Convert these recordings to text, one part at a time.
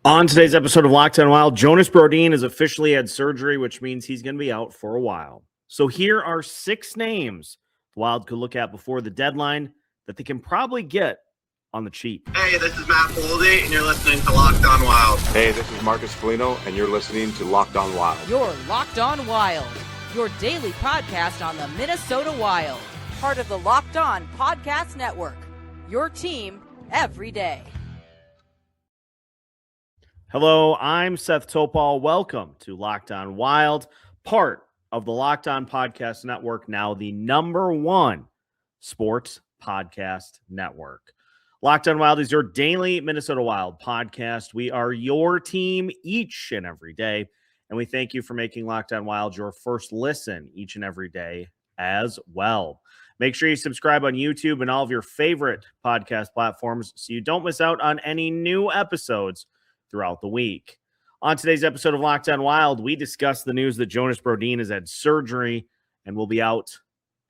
On today's episode of Locked On Wild, Jonas Brodin has officially had surgery, which means he's going to be out for a while. So here are 6 names the Wild could look at before the deadline that they can probably get on the cheap. Hey, this is Matt Boldy, and you're listening to Locked On Wild. Hey, this is Marcus Foligno, and you're listening to Locked On Wild. You're Locked On Wild, your daily podcast on the Minnesota Wild. Part of the Locked On Podcast Network, your team every day. Hello, I'm Seth Toupal. Welcome to Locked On Wild, part of the Locked On Podcast Network, now the #1 sports podcast network. Locked On Wild is your daily Minnesota Wild podcast. We are your team each and every day, and we thank you for making Locked On Wild your first listen each and every day as well. Make sure you subscribe on YouTube and all of your favorite podcast platforms so you don't miss out on any new episodes throughout the week. On today's episode of Locked On Wild, we discuss the news that Jonas Brodin has had surgery and will be out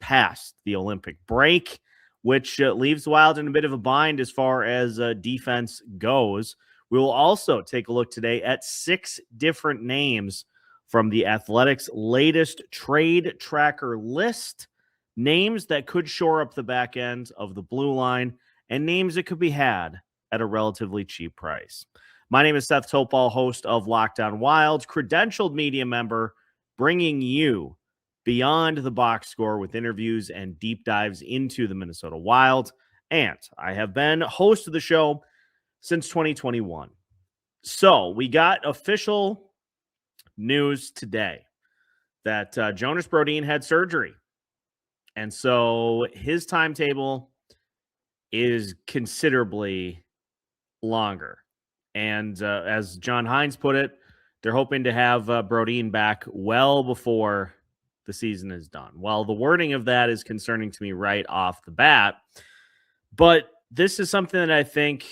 past the Olympic break, which leaves the Wild in a bit of a bind as far as defense goes. We will also take a look today at 6 different names from the Athletics' latest trade tracker list, names that could shore up the back end of the blue line, and names that could be had at a relatively cheap price. My name is Seth Toupal, host of Locked On Wild, credentialed media member, bringing you beyond the box score with interviews and deep dives into the Minnesota Wild. And I have been host of the show since 2021. So we got official news today that Jonas Brodin had surgery. And so his timetable is considerably longer. And as John Hines put it, they're hoping to have Brodin back well before the season is done. Well, the wording of that is concerning to me right off the bat. But this is something that I think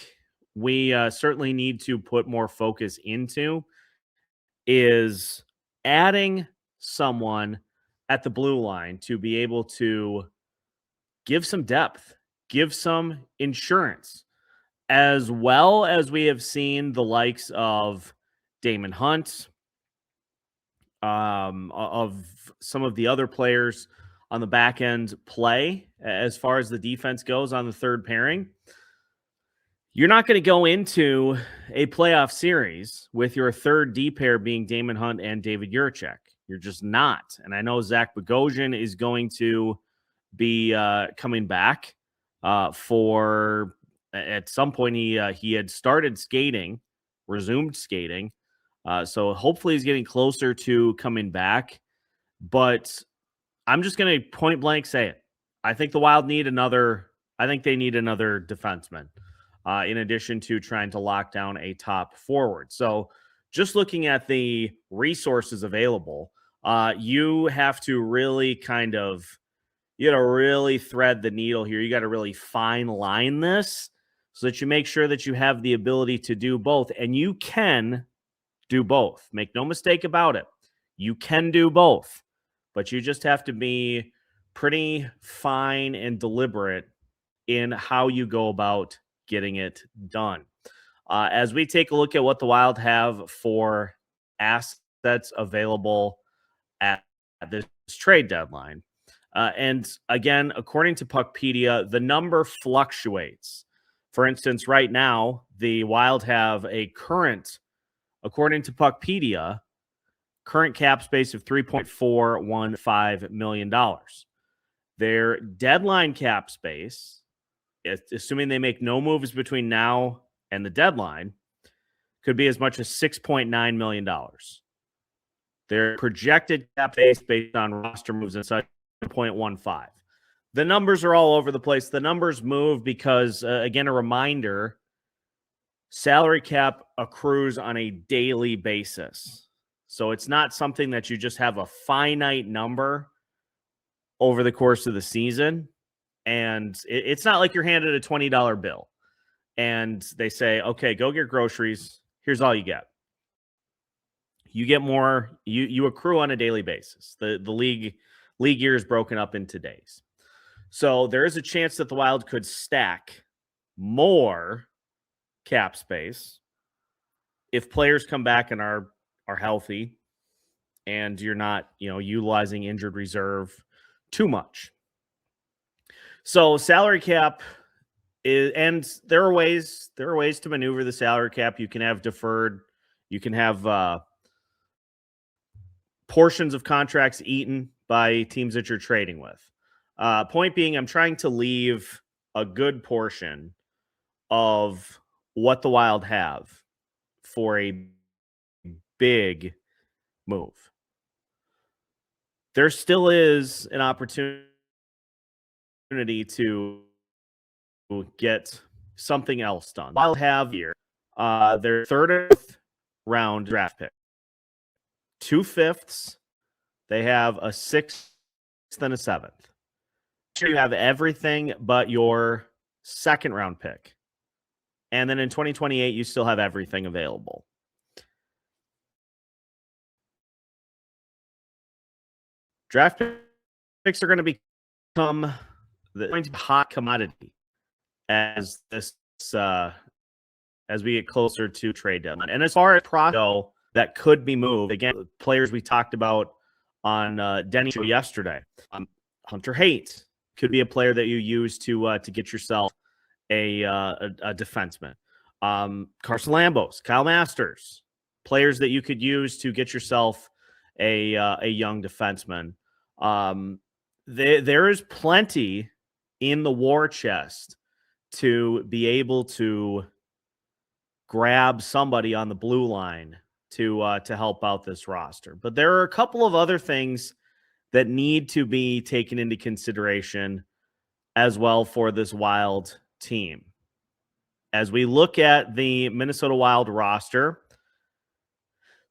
we certainly need to put more focus into, is adding someone at the blue line to be able to give some depth, give some insurance. As well as we have seen the likes of Daemon Hunt, of some of the other players on the back end play as far as the defense goes on the third pairing. You're not going to go into a playoff series with your third D pair being Daemon Hunt and David Jiricek. You're just not. And I know Zach Bogosian is going to be coming back for... At some point, he had started skating, resumed skating. So hopefully he's getting closer to coming back. But I'm just going to point blank say it. I think the Wild need another. I think they need another defenseman in addition to trying to lock down a top forward. So just looking at the resources available, you have to really kind of, you got to really thread the needle here. You got to really fine line this, so that you make sure that you have the ability to do both. And you can do both. Make no mistake about it. You can do both. But you just have to be pretty fine and deliberate in how you go about getting it done. As we take a look at what the Wild have for assets available at this trade deadline. And again, according to Puckpedia, the number fluctuates. For instance, right now, the Wild have a current, according to Puckpedia, current cap space of $3.415 million. Their deadline cap space, assuming they make no moves between now and the deadline, could be as much as $6.9 million. Their projected cap space based on roster moves and such, 0.15. The numbers are all over the place. The numbers move because, again, a reminder, salary cap accrues on a daily basis. So it's not something that you just have a finite number over the course of the season. And it's not like you're handed a $20 bill and they say, okay, go get groceries. Here's all you get. You get more, you accrue on a daily basis. The league year is broken up into days. So there is a chance that the Wild could stack more cap space if players come back and are healthy and you're not, utilizing injured reserve too much. So salary cap is, and there are ways to maneuver the salary cap. You can have deferred, you can have portions of contracts eaten by teams that you're trading with. Point being, I'm trying to leave a good portion of what the Wild have for a big move. There still is an opportunity to get something else done. Wild have here their third round draft pick, 2 5ths. They have a 6th and a 7th. You have everything but your 2nd round pick. And then in 2028, you still have everything available. Draft picks are going to become the hot commodity as we get closer to trade deadline. And as far as process that could be moved, again, players we talked about on Denny's show yesterday. Hunter Haight could be a player that you use to get yourself a defenseman. Carson Lambos, Kyle Masters, players that you could use to get yourself a young defenseman. There is plenty in the war chest to be able to grab somebody on the blue line to help out this roster. But there are a couple of other things that need to be taken into consideration as well for this Wild team. As we look at the Minnesota Wild roster,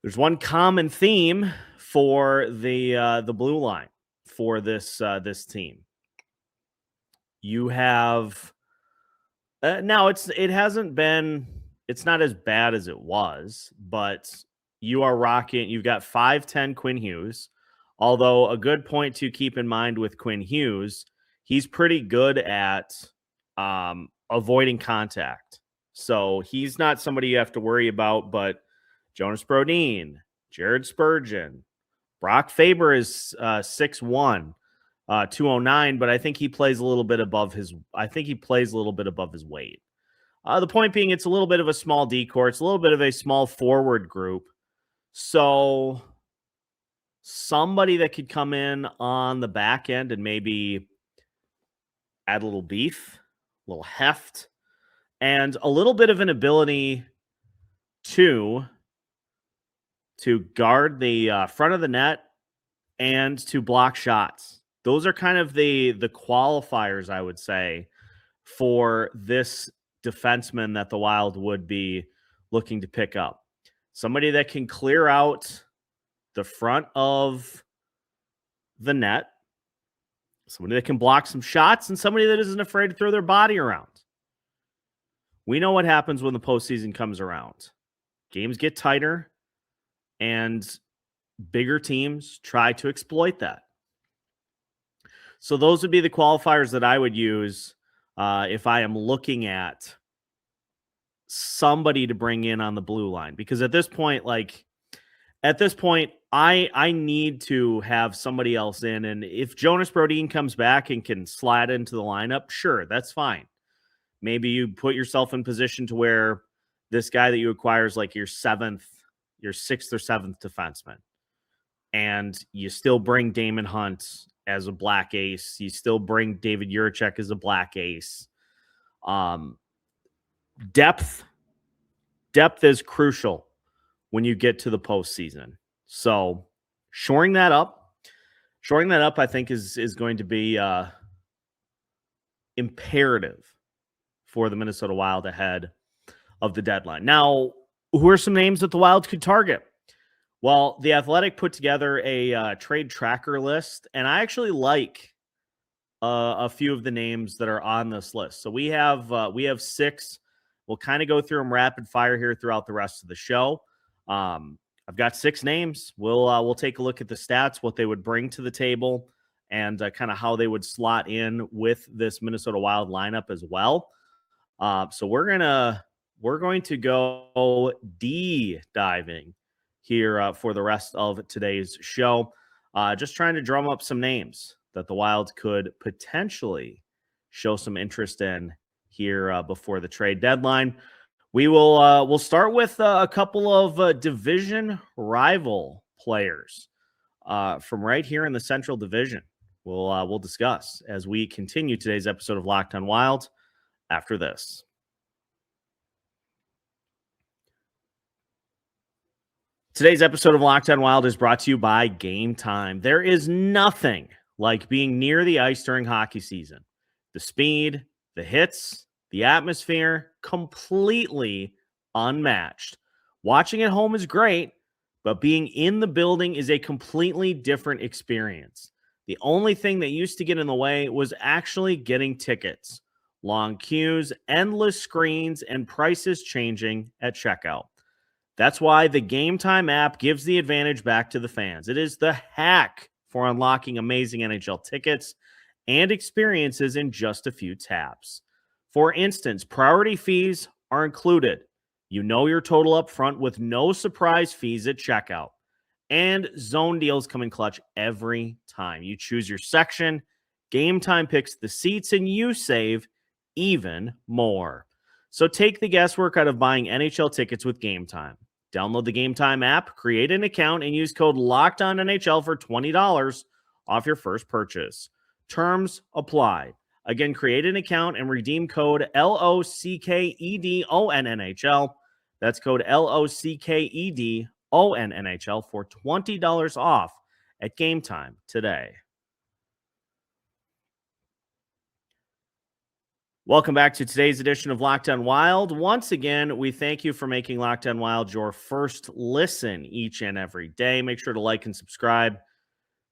there's one common theme for the blue line for this team. You have now it's not as bad as it was, but you've got 5'10" Quinn Hughes. Although a good point to keep in mind with Quinn Hughes, he's pretty good at avoiding contact. So he's not somebody you have to worry about, but Jonas Brodin, Jared Spurgeon, Brock Faber is 6'1", 209, but I think he plays a little bit above his weight. The point being, it's a little bit of a small decor. It's a little bit of a small forward group. So somebody that could come in on the back end and maybe add a little beef, a little heft, and a little bit of an ability to guard the front of the net and to block shots. Those are kind of the qualifiers, I would say, for this defenseman that the Wild would be looking to pick up. Somebody that can clear out the front of the net, somebody that can block some shots, and somebody that isn't afraid to throw their body around. We know what happens when the postseason comes around. Games get tighter, and bigger teams try to exploit that. So those would be the qualifiers that I would use if I am looking at somebody to bring in on the blue line. Because at this point, I need to have somebody else in. And if Jonas Brodin comes back and can slide into the lineup, sure, that's fine. Maybe you put yourself in position to where this guy that you acquire is like your 6th or 7th defenseman. And you still bring Daemon Hunt as a black ace. You still bring David Jiricek as a black ace. Depth is crucial when you get to the postseason. So shoring that up, I think is going to be imperative for the Minnesota Wild ahead of the deadline. Now, who are some names that the Wild could target? Well, The Athletic put together a trade tracker list, and I actually like a few of the names that are on this list. So we have 6. We'll kind of go through them rapid fire here throughout the rest of the show. I've got 6 names. We'll take a look at the stats, what they would bring to the table, and kind of how they would slot in with this Minnesota Wild lineup as well. So we're we're going to go diving here for the rest of today's show. Just trying to drum up some names that the Wild could potentially show some interest in here before the trade deadline. We'll start with a couple of division rival players from right here in the Central Division. We'll discuss as we continue today's episode of Locked on Wild after this. Today's episode of Locked on Wild is brought to you by Game Time. There is nothing like being near the ice during hockey season. The speed, the hits, the atmosphere, completely unmatched. Watching at home is great, but being in the building is a completely different experience. The only thing that used to get in the way was actually getting tickets. Long queues, endless screens, and prices changing at checkout. That's why the Game Time app gives the advantage back to the fans. It is the hack for unlocking amazing NHL tickets and experiences in just a few taps. For instance, priority fees are included. You know your total up front with no surprise fees at checkout. And zone deals come in clutch every time. You choose your section, Game Time picks the seats, and you save even more. So take the guesswork out of buying NHL tickets with Game Time. Download the Game Time app, create an account, and use code LOCKEDONNHL for $20 off your first purchase. Terms apply. Again, create an account and redeem code LOCKEDONNHL. That's code LOCKEDONNHL for $20 off at Game Time today. Welcome back to today's edition of Locked on Wild. Once again, we thank you for making Locked on Wild your first listen each and every day. Make sure to like and subscribe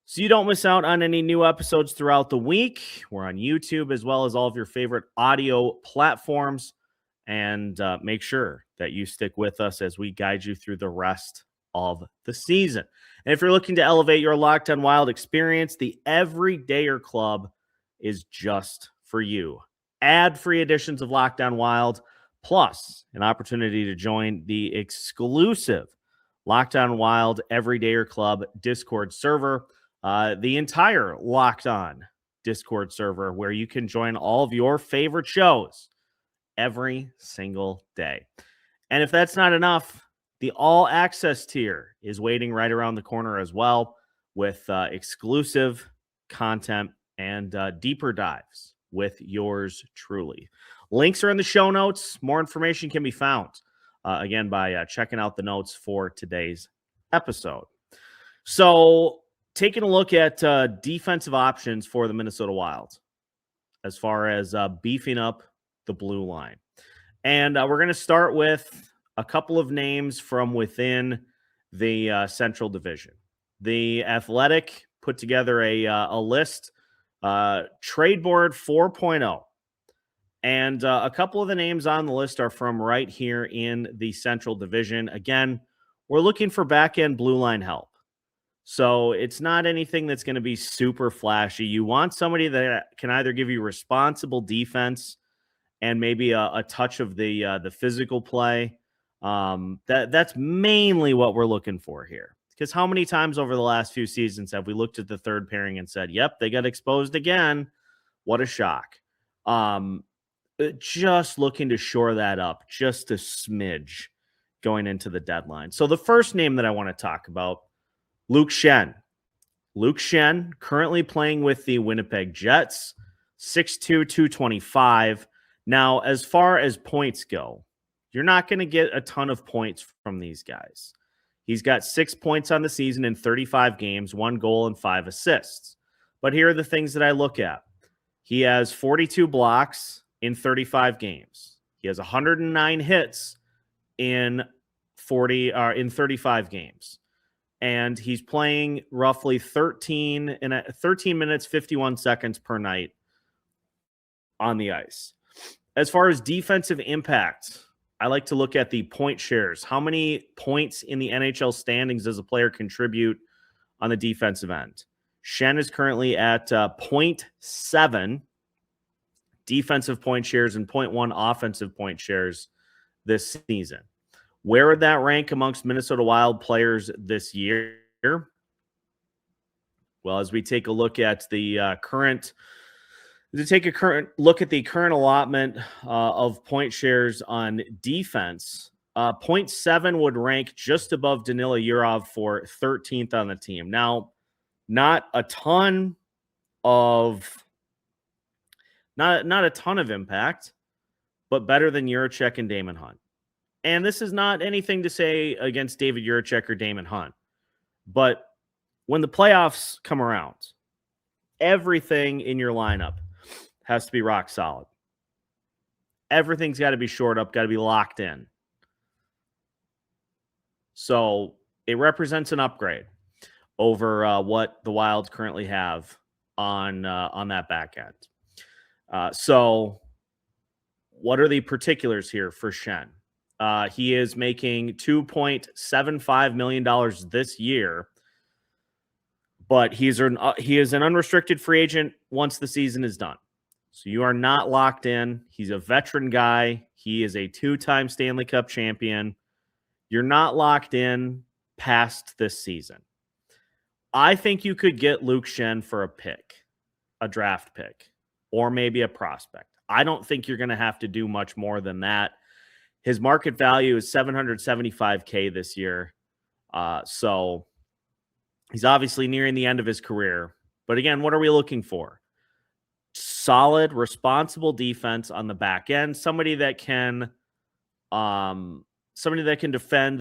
so you don't miss out on any new episodes throughout the week. We're on YouTube as well as all of your favorite audio platforms. And make sure that you stick with us as we guide you through the rest of the season. And if you're looking to elevate your Locked on Wild experience, the Everydayer Club is just for you. Ad-free editions of Locked on Wild, plus an opportunity to join the exclusive Locked on Wild Everydayer Club Discord server, the entire Locked on Discord server, where you can join all of your favorite shows every single day. And if that's not enough, the All Access tier is waiting right around the corner as well, with exclusive content and deeper dives with yours truly. Links are in the show notes. More information can be found, again, by checking out the notes for today's episode. So, taking a look at defensive options for the Minnesota Wild as far as beefing up the blue line. And we're going to start with a couple of names from within the Central Division. The Athletic put together a list, Trade Board 4.0. And a couple of the names on the list are from right here in the Central Division. Again, we're looking for back-end blue line help. So it's not anything that's going to be super flashy. You want somebody that can either give you responsible defense and maybe a touch of the physical play. That's mainly what we're looking for here. Because how many times over the last few seasons have we looked at the third pairing and said, yep, they got exposed again. What a shock. Just looking to shore that up just a smidge going into the deadline. So the first name that I want to talk about, Luke Schenn. Luke Schenn, currently playing with the Winnipeg Jets, 6'2", 225. Now, as far as points go, you're not going to get a ton of points from these guys. He's got 6 points on the season in 35 games, 1 goal and 5 assists. But here are the things that I look at. He has 42 blocks in 35 games. He has 109 hits in 35 games. And he's playing roughly 13 minutes, 51 seconds per night on the ice. As far as defensive impact, I like to look at the point shares. How many points in the NHL standings does a player contribute on the defensive end? Schenn is currently at 0.7 defensive point shares and 0.1 offensive point shares this season. Where would that rank amongst Minnesota Wild players this year? Well, as we take a look at the current allotment of point shares on defense, 0.7 would rank just above Danila Yurov for 13th on the team. Now, not a ton of impact, but better than Jiricek and Daemon Hunt. And this is not anything to say against David Jiricek or Daemon Hunt, but when the playoffs come around, everything in your lineup has to be rock solid. Everything's got to be shored up, got to be locked in. So it represents an upgrade over what the Wild currently have on that back end. So what are the particulars here for Schenn? He is making $2.75 million this year, but he is an unrestricted free agent once the season is done. So you are not locked in. He's a veteran guy. He is a 2-time Stanley Cup champion. You're not locked in past this season. I think you could get Luke Schenn for a draft pick, or maybe a prospect. I don't think you're going to have to do much more than that. His market value is $775K this year. So he's obviously nearing the end of his career. But again, what are we looking for? Solid, responsible defense on the back end. Somebody that can defend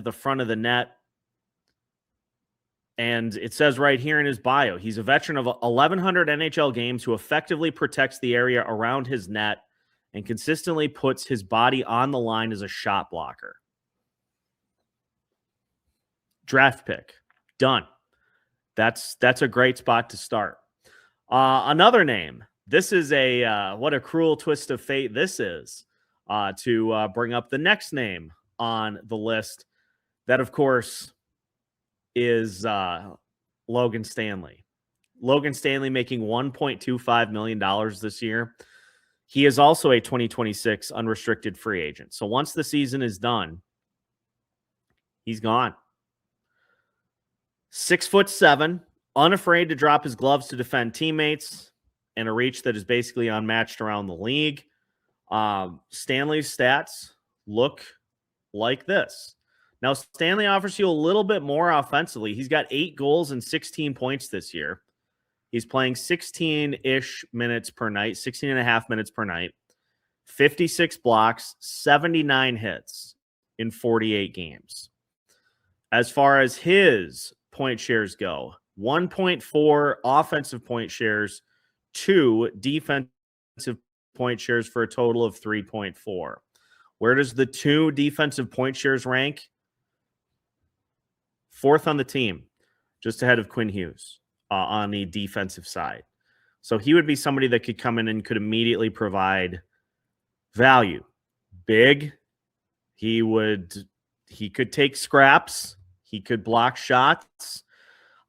the front of the net. And it says right here in his bio, he's a veteran of 1,100 NHL games who effectively protects the area around his net and consistently puts his body on the line as a shot blocker. Draft pick. Done. That's a great spot to start. Another name. This is what a cruel twist of fate this is to bring up the next name on the list. That, of course, is Logan Stanley. Logan Stanley making $1.25 million this year. He is also a 2026 unrestricted free agent. So once the season is done, he's gone. 6'7", unafraid to drop his gloves to defend teammates, and a reach that is basically unmatched around the league. Stanley's stats look like this. Now, Stanley offers you a little bit more offensively. He's got 8 goals and 16 points this year. He's playing 16-ish minutes per night, 16 and a half minutes per night, 56 blocks, 79 hits in 48 games. As far as his point shares go, 1.4 offensive point shares, 2 defensive point shares for a total of 3.4. Where does the 2 defensive point shares rank? 4th on the team, just ahead of Quinn Hughes on the defensive side. So he would be somebody that could come in and could immediately provide value. Big. He could take scraps. He could block shots.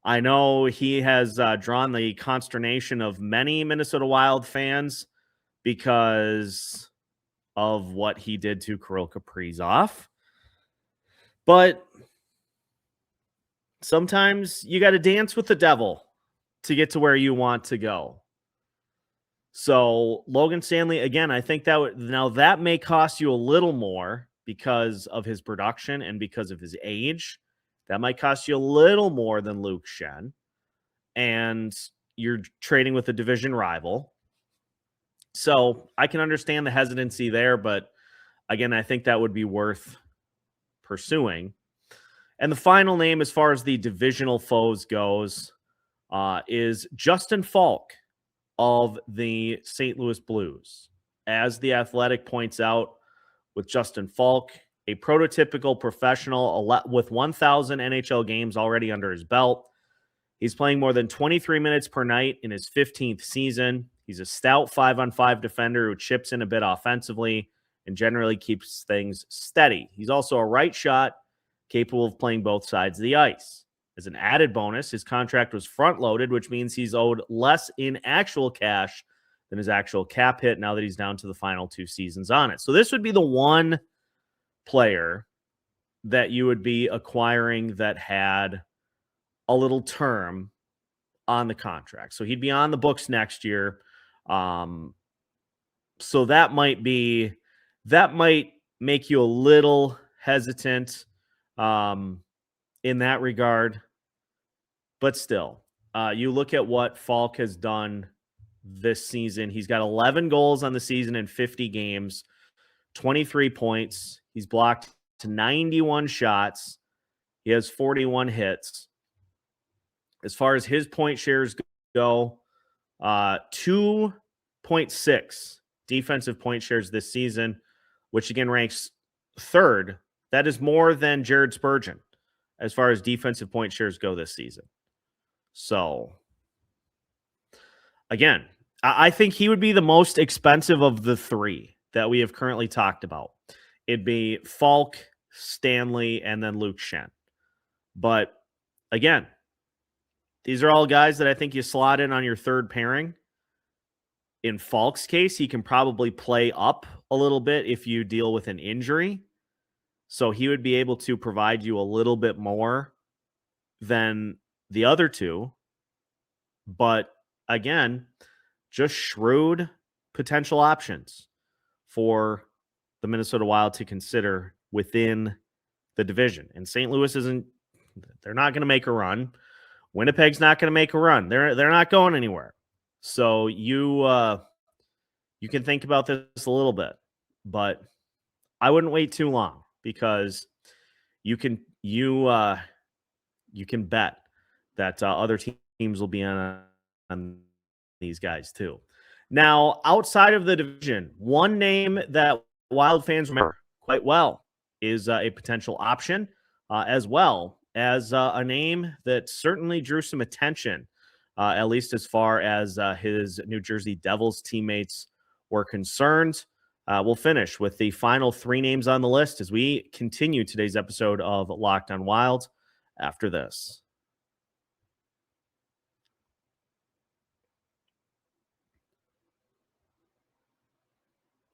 I know he has drawn the consternation of many Minnesota Wild fans because of what he did to Kirill Kaprizov. But sometimes you got to dance with the devil to get to where you want to go. So Logan Stanley, again, I think that may cost you a little more because of his production and because of his age. That might cost you a little more than Luke Schenn. And you're trading with a division rival. So I can understand the hesitancy there, but again, I think that would be worth pursuing. And the final name, as far as the divisional foes goes, is Justin Faulk of the St. Louis Blues. As The Athletic points out, with Justin Faulk, a prototypical professional with 1,000 NHL games already under his belt. He's playing more than 23 minutes per night in his 15th season. He's a stout 5-on-5 defender who chips in a bit offensively and generally keeps things steady. He's also a right shot, capable of playing both sides of the ice. As an added bonus, his contract was front-loaded, which means he's owed less in actual cash than his actual cap hit now that he's down to the final 2 seasons on it. So this would be the one player that you would be acquiring that had a little term on the contract. So he'd be on the books next year. So that might make you a little hesitant in that regard. But still, you look at what Faulk has done this season. He's got 11 goals on the season in 50 games, 23 points. He's blocked 91 shots. He has 41 hits. As far as his point shares go, 2.6 defensive point shares this season, which again ranks third. That is more than Jared Spurgeon as far as defensive point shares go this season. So, again, I think he would be the most expensive of the three that we have currently talked about. It'd be Faulk, Stanley, and then Luke Schenn. But, again, these are all guys that I think you slot in on your third pairing. In Faulk's case, he can probably play up a little bit if you deal with an injury. So he would be able to provide you a little bit more than the other two. But again, just shrewd potential options for the Minnesota Wild to consider within the division. And St. Louis they're not going to make a run. Winnipeg's not going to make a run. They're not going anywhere. So you can think about this a little bit, but I wouldn't wait too long because you can bet that other teams will be on these guys too. Now, outside of the division, one name that Wild fans remember quite well is a potential option, as well as a name that certainly drew some attention, at least as far as his New Jersey Devils teammates were concerned. We'll finish with the final three names on the list as we continue today's episode of Locked on Wild after this.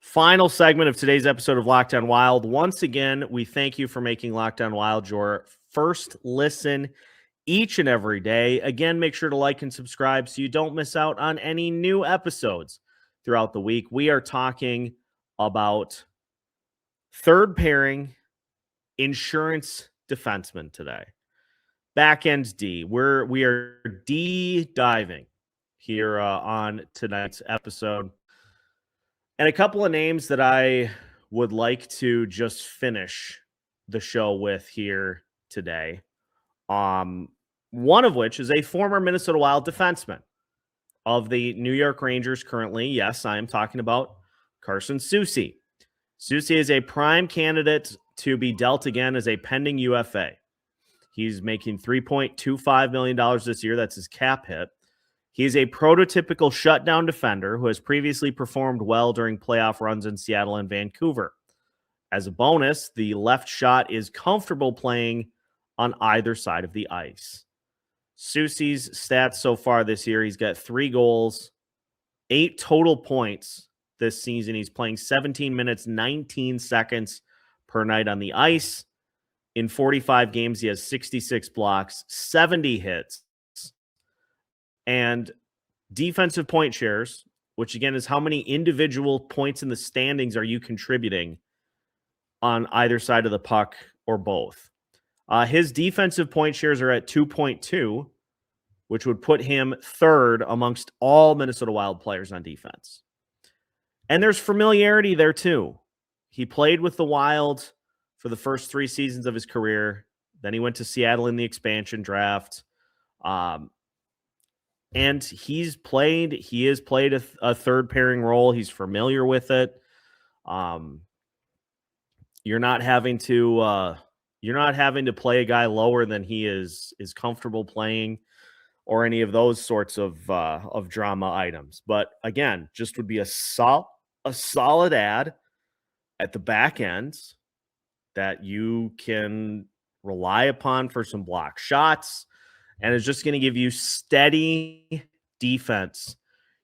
Final segment of today's episode of Locked on Wild. Once again, we thank you for making Locked on Wild your first listen each and every day. Again, make sure to like and subscribe so you don't miss out on any new episodes throughout the week. We are talking about third pairing insurance defenseman today. Back end D. We are D diving here on tonight's episode. And a couple of names that I would like to just finish the show with here today. One of which is a former Minnesota Wild defenseman of the New York Rangers currently. Yes, I am talking about Carson Soucy. Soucy is a prime candidate to be dealt again as a pending UFA. He's making $3.25 million this year. That's his cap hit. He is a prototypical shutdown defender who has previously performed well during playoff runs in Seattle and Vancouver. As a bonus, the left shot is comfortable playing on either side of the ice. Soucy's stats so far this year, he's got 3 goals, 8 total points this season. He's playing 17 minutes, 19 seconds per night on the ice. In 45 games, he has 66 blocks, 70 hits, and defensive point shares, which again is how many individual points in the standings are you contributing on either side of the puck or both. His defensive point shares are at 2.2, which would put him third amongst all Minnesota Wild players on defense. And there's familiarity there too. He played with the Wild for the first 3 seasons of his career. Then he went to Seattle in the expansion draft. And he has played a third pairing role. He's familiar with it. You're not having to play a guy lower than he is comfortable playing, or any of those sorts of drama items. But again, just would be a solid ad at the back end that you can rely upon for some block shots, and is just going to give you steady defense.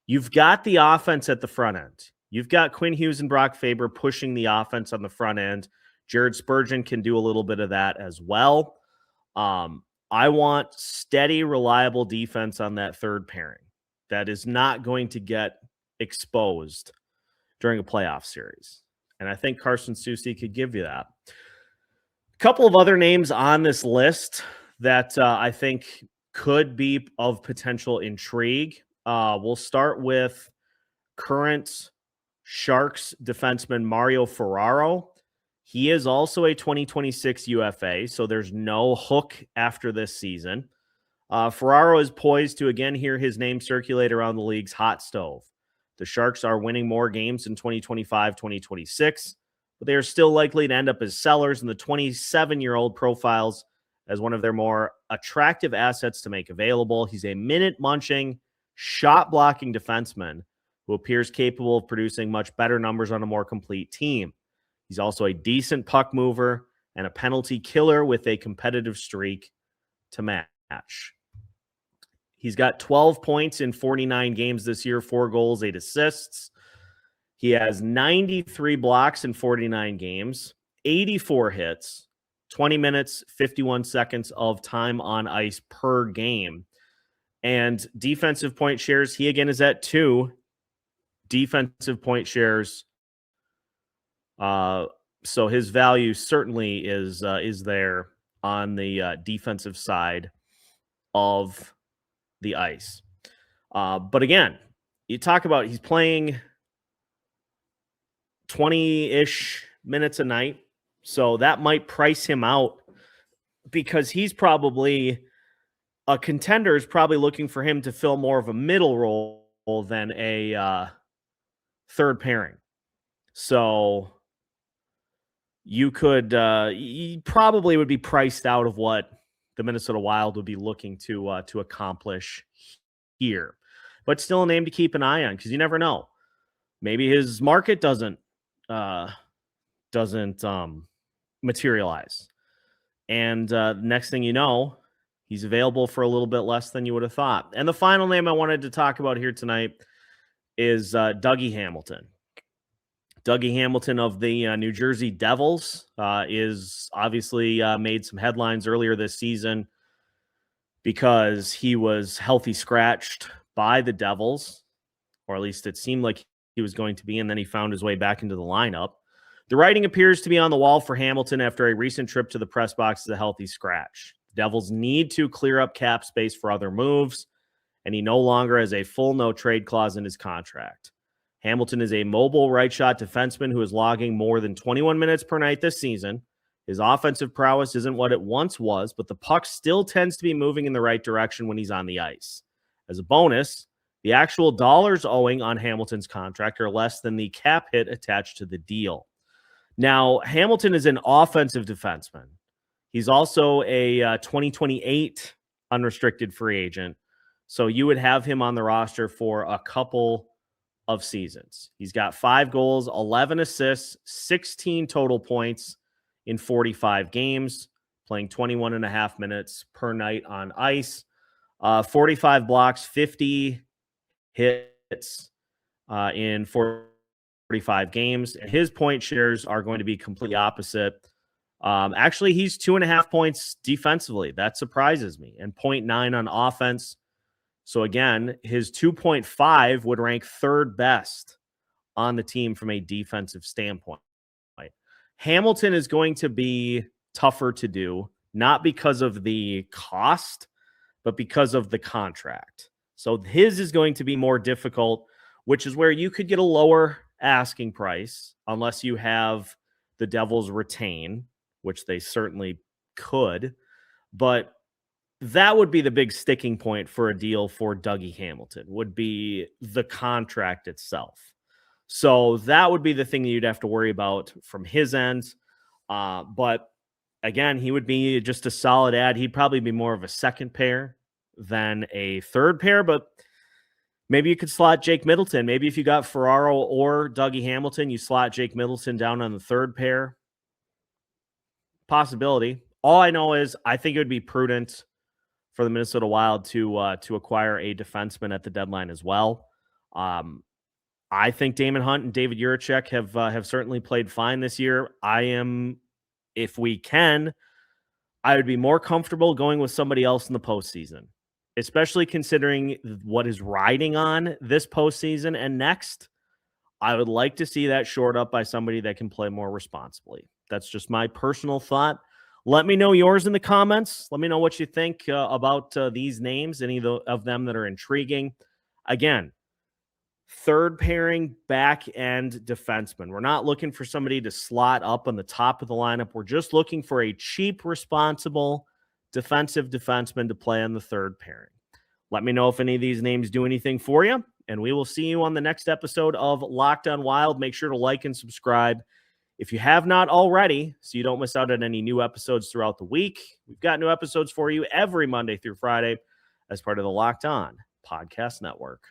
You've got the offense at the front end. You've got Quinn Hughes and Brock Faber pushing the offense on the front end. Jared Spurgeon can do a little bit of that as well. I want steady, reliable defense on that third pairing that is not going to get exposed during a playoff series. And I think Carson Soucy could give you that. A couple of other names on this list that I think could be of potential intrigue. We'll start with current Sharks defenseman Mario Ferraro. He is also a 2026 UFA, so there's no hook after this season. Ferraro is poised to again hear his name circulate around the league's hot stove. The Sharks are winning more games in 2025-2026, but they are still likely to end up as sellers, and the 27-year-old profiles as one of their more attractive assets to make available. He's a minute-munching, shot-blocking defenseman who appears capable of producing much better numbers on a more complete team. He's also a decent puck mover and a penalty killer with a competitive streak to match. He's got 12 points in 49 games this year, 4 goals, 8 assists. He has 93 blocks in 49 games, 84 hits, 20 minutes, 51 seconds of time on ice per game. And defensive point shares, he again is at 2 defensive point shares. So his value certainly is there on the defensive side of the ice. But again, you talk about he's playing 20-ish minutes a night. So that might price him out because he's probably a contender is probably looking for him to fill more of a middle role than a third pairing. So you could, you probably would be priced out of what the Minnesota Wild would be looking to accomplish here, but still a name to keep an eye on because you never know. Maybe his market doesn't materialize, and next thing you know, he's available for a little bit less than you would have thought. And the final name I wanted to talk about here tonight is Dougie Hamilton. Dougie Hamilton of the New Jersey Devils is obviously made some headlines earlier this season because he was healthy scratched by the Devils, or at least it seemed like he was going to be, and then he found his way back into the lineup. The writing appears to be on the wall for Hamilton after a recent trip to the press box as a healthy scratch. The Devils need to clear up cap space for other moves, and he no longer has a full no-trade clause in his contract. Hamilton is a mobile right-shot defenseman who is logging more than 21 minutes per night this season. His offensive prowess isn't what it once was, but the puck still tends to be moving in the right direction when he's on the ice. As a bonus, the actual dollars owing on Hamilton's contract are less than the cap hit attached to the deal. Now, Hamilton is an offensive defenseman. He's also a 2028 unrestricted free agent, so you would have him on the roster for a couple of seasons. He's got 5 goals, 11 assists, 16 total points in 45 games, playing 21 and a half minutes per night on ice, 45 blocks, 50 hits in 45 games. And his point shares are going to be completely opposite. Actually, he's 2.5 points defensively. That surprises me. And 0.9 on offense. So again, his 2.5 would rank 3rd best on the team from a defensive standpoint. Hamilton is going to be tougher to do, not because of the cost, but because of the contract. So his is going to be more difficult, which is where you could get a lower asking price unless you have the Devils retain, which they certainly could. But that would be the big sticking point for a deal for Dougie Hamilton, would be the contract itself. So that would be the thing that you'd have to worry about from his end. But again, he would be just a solid add. He'd probably be more of a second pair than a third pair, but maybe you could slot Jake Middleton. Maybe if you got Ferraro or Dougie Hamilton, you slot Jake Middleton down on the third pair. Possibility. All I know is I think it would be prudent for the Minnesota Wild to acquire a defenseman at the deadline as well. I think Daemon Hunt and David Jiricek have certainly played fine this year. I am if we can, I would be more comfortable going with somebody else in the postseason, especially considering what is riding on this postseason and next. I would like to see that shored up by somebody that can play more responsibly. That's just my personal thought. Let me know yours in the comments. Let me know what you think about these names, any of them that are intriguing. Again, third pairing back end defenseman. We're not looking for somebody to slot up on the top of the lineup. We're just looking for a cheap, responsible defensive defenseman to play on the third pairing. Let me know if any of these names do anything for you, and we will see you on the next episode of Locked On Wild. Make sure to like and subscribe if you have not already, so you don't miss out on any new episodes throughout the week. We've got new episodes for you every Monday through Friday as part of the Locked On Podcast Network.